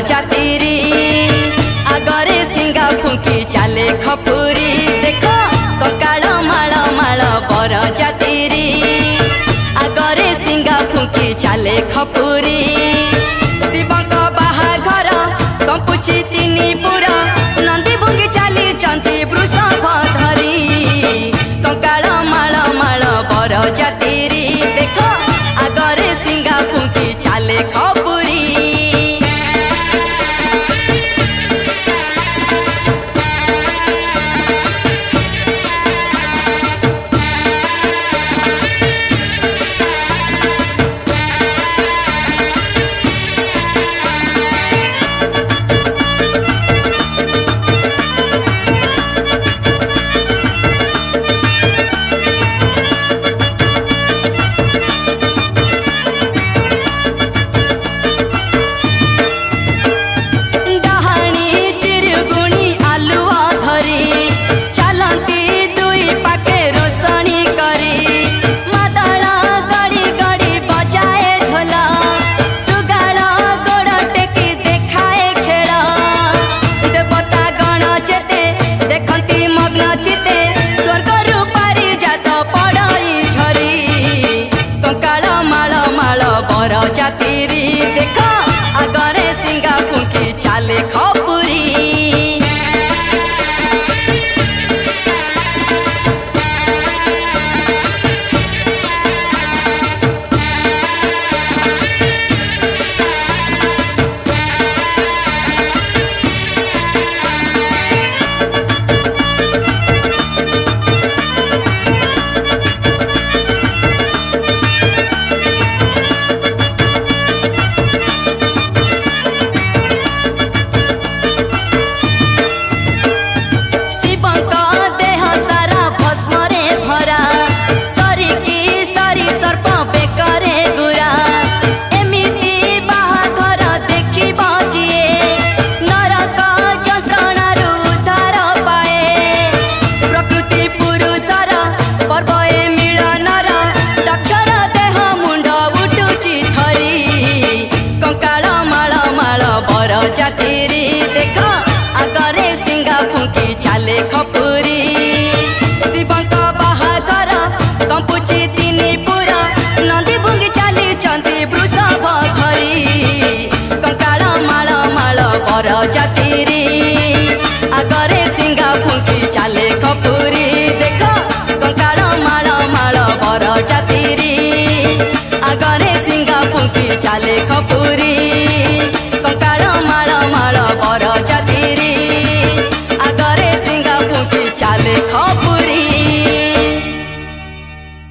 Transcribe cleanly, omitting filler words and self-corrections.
जातिरी आगरे सिंगा फुंकी चाले खपुरी देख कंकाल माल माल बर जातिरी आगरे सिंगा फुंकी चाले खपुरी शिवंक बाहाघर कंपुची तीनी पुर नंदी भुंगी चाली चंती वृषभ धरी कंकाल माल माल बर जातिरी देख आगरे सिंगा फुंकी चाले खपुरी जातिरी देख आगरे सिंगा फुंकी चाले खपुरी जातिरी देख आगरे सिंगा फुंकी चाले खपुरी शिवंक बाहाघर कंपुची तीनी पुर नंदी भुंगी चाली चंती वृषभ धरी कंकाल माल माल बर जातिरी आगरे सिंगा फुंकी चाले खपुरी देख कंकाल माल माल बर जातिरी आगरे सिंगा फुंकी चाले खपुरी बर जातिरी आगरे सिंगा फुंकी चाले खपुरी।